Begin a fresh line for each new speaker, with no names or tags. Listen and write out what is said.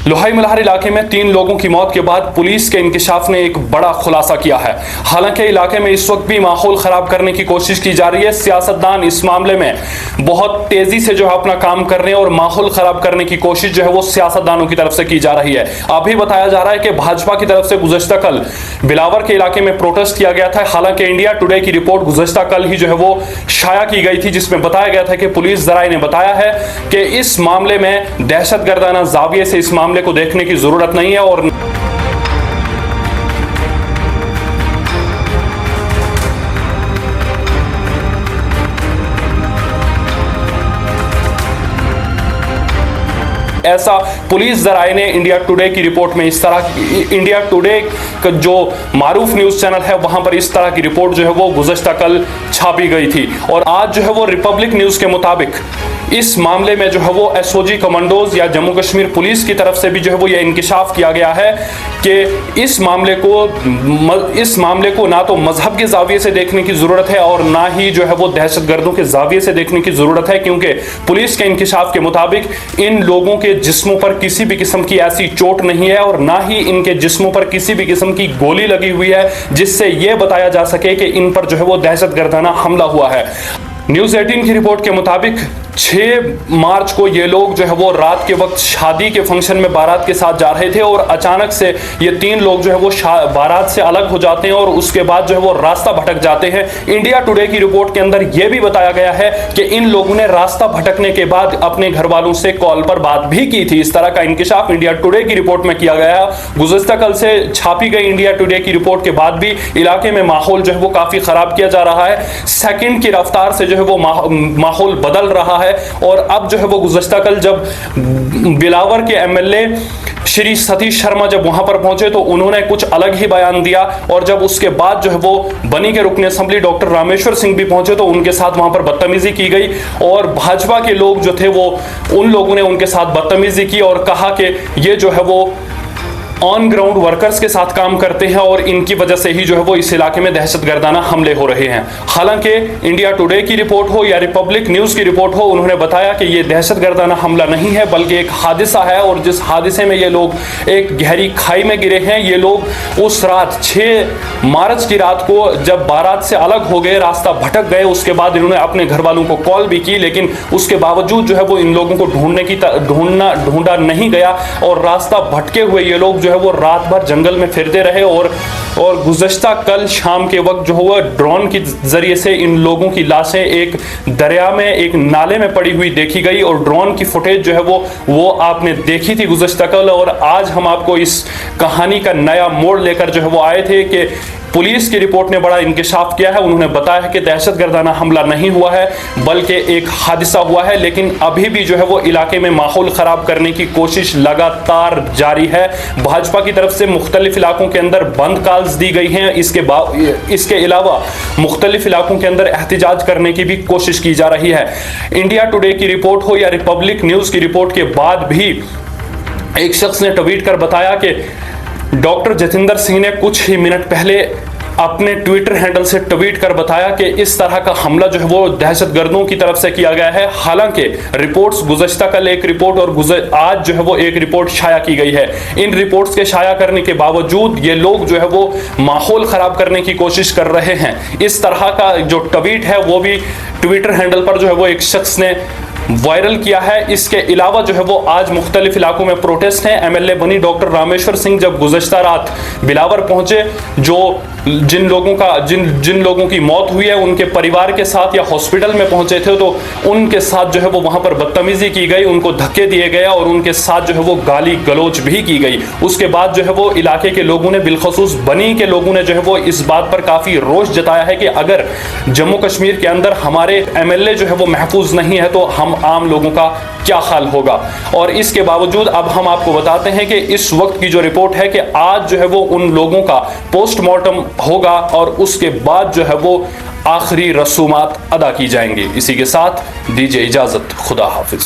लोहाई मल्हार इलाके में 3 लोगों की मौत के बाद पुलिस के इंकशाफ ने एक बड़ा खुलासा किया है। हालांकि इलाके में इस वक्त भी माहौल खराब करने की कोशिश की जा रही है। सियासतदान इस मामले में बहुत तेजी से जो है अपना काम कर रहे हैं और माहौल खराब करने की कोशिश जो है वो सियासतदानों की तरफ से की जा रही है। अभी बताया जा रहा है कि भाजपा की तरफ से गुज़श्ता कल बिलावर के इलाके में प्रोटेस्ट किया गया था। हालांकि इंडिया टुडे की रिपोर्ट गुज़श्ता कल ही जो है वो शाया की गई थी, जिसमें बताया गया था कि पुलिस ज़राए ने बताया है कि इस मामले में दहशतगर्दाना जाविये से इस मामले को देखने की जरूरत नहीं है और ऐसा पुलिस जराए ने इंडिया टुडे की रिपोर्ट में इंडिया टुडे का जो मारूफ न्यूज चैनल है वहां पर इस तरह की रिपोर्ट जो है वो गुज़श्ता कल छापी गई थी। और आज जो है वो रिपब्लिक न्यूज के मुताबिक इस मामले में जो है वो एसओजी कमांडोज या जम्मू कश्मीर पुलिस की तरफ से भी जो है वो ये इंकशाफ किया गया है कि इस मामले को ना तो मजहब के जाविये से देखने की जरूरत है और ना ही जो है वो दहशतगर्दों के जाविये से देखने की जरूरत है, क्योंकि पुलिस के इंकशाफ के मुताबिक इन लोगों के जिस्मों पर किसी भी किस्म की ऐसी चोट नहीं है और ना ही इनके जिस्मों पर किसी भी किस्म की गोली लगी हुई है जिससे यह बताया जा सके कि इन पर जो है वो दहशतगर्दाना हमला हुआ है। न्यूज़ 18 की रिपोर्ट के मुताबिक 6 मार्च को ये लोग जो है वो रात के वक्त शादी के फंक्शन में बारात के साथ जा रहे थे और अचानक से ये 3 लोग जो है वो बारात से अलग हो जाते हैं और उसके बाद जो है वो रास्ता भटक जाते हैं। इंडिया टुडे की रिपोर्ट के अंदर यह भी बताया गया है कि इन लोगों ने रास्ता भटकने के बाद अपने घर वालों से कॉल पर बात भी की थी। इस तरह का इंकशाफ इंडिया टुडे की रिपोर्ट में किया गया है। गुज़श्ता कल से छापी गई इंडिया टुडे की रिपोर्ट के बाद भी इलाके में माहौल जो है वो काफी खराब किया जा रहा है। सेकंड की रफ्तार से जो है वो माहौल बदल रहा है और अब जो है वो गुज़श्ता कल जब बिलावर के एमएलए श्री सतीश शर्मा जब वहां पर पहुंचे तो उन्होंने कुछ अलग ही बयान दिया और जब उसके बाद जो है वो बनी के रुकन असेंबली डॉक्टर रामेश्वर सिंह भी पहुंचे तो उनके साथ वहां पर बदतमीजी की गई और भाजपा के लोग जो थे वो उन लोगों ने उनके साथ बदतमीजी की और कहा कि ये जो है वो ऑन ग्राउंड वर्कर्स के साथ काम करते हैं और इनकी वजह से ही जो है वो इस इलाके में दहशतगर्दाना हमले हो रहे हैं। हालांकि इंडिया टुडे की रिपोर्ट हो या रिपब्लिक न्यूज की रिपोर्ट हो, उन्होंने बताया कि ये दहशतगर्दाना हमला नहीं है बल्कि एक हादसा है और जिस हादसे में ये लोग एक गहरी खाई में गिरे हैं। ये लोग उस रात 6 मार्च की रात को जब बारात से अलग हो गए, रास्ता भटक गए, उसके बाद इन्होंने अपने घर वालों को कॉल भी की, लेकिन उसके बावजूद जो है वो इन लोगों को ढूंढा नहीं गया और रास्ता भटके हुए ये लोग जो है वो रात भर जंगल में फिरते रहे और गुज़श्ता कल शाम के वक्त जो हुआ ड्रोन के जरिए से इन लोगों की लाशें एक दरिया में एक नाले में पड़ी हुई देखी गई और ड्रोन की फुटेज जो है वो आपने देखी थी गुज़श्ता कल। और आज हम आपको इस कहानी का नया मोड़ लेकर जो है वो आए थे कि पुलिस की रिपोर्ट ने बड़ा इंकशाफ किया है। उन्होंने बताया कि दहशतगर्दाना हमला नहीं हुआ है बल्कि एक हादसा हुआ है, लेकिन अभी भी जो है वो इलाके में माहौल खराब करने की कोशिश लगातार जारी है। भाजपा की तरफ से मुख्तलिफ इलाकों के अंदर बंद कॉल्स दी गई हैं। इसके अलावा मुख्तलिफ इलाकों के अंदर एहतजाज करने की भी कोशिश की जा रही है। इंडिया टुडे की रिपोर्ट हो या रिपब्लिक न्यूज की रिपोर्ट के बाद भी एक शख्स ने ट्वीट कर बताया कि डॉक्टर जतिंदर सिंह ने कुछ ही मिनट पहले अपने ट्विटर हैंडल से ट्वीट कर बताया कि इस तरह का हमला जो है वो दहशतगर्दों की तरफ से किया गया है। हालांकि रिपोर्ट्स गुज़श्ता कल एक रिपोर्ट और आज जो है वो एक रिपोर्ट शाया की गई है। इन रिपोर्ट्स के शाया करने के बावजूद ये लोग जो है वो माहौल खराब करने की कोशिश कर रहे हैं। इस तरह का जो ट्वीट है वो भी ट्विटर हैंडल पर जो है वो एक शख्स ने वायरल किया है। इसके अलावा जो है वो आज मुख्तलिफ इलाकों में प्रोटेस्ट हैं। एमएलए बनी डॉक्टर रामेश्वर सिंह जब गुज़श्ता रात बिलावर पहुंचे, जिन लोगों की मौत हुई है उनके परिवार के साथ या हॉस्पिटल में पहुंचे थे तो उनके साथ जो है वो वहां पर बदतमीजी की गई, उनको धक्के दिए गए और उनके साथ जो है वो गाली गलौज भी की गई। उसके बाद जो है वो इलाके के लोगों ने, बिलखसूस बनी के लोगों ने जो है वो इस बात पर काफी रोष जताया है कि अगर जम्मू कश्मीर के अंदर हमारे एमएलए जो है वो महफूज नहीं है तो हम आम लोगों का क्या हाल होगा। और इसके बावजूद अब हम आपको बताते हैं कि इस वक्त की जो रिपोर्ट है कि आज जो है वो उन लोगों का पोस्टमार्टम होगा और उसके बाद जो है वो आखिरी रसूमात अदा की जाएंगी। इसी के साथ दीजिए इजाजत, खुदा हाफिज।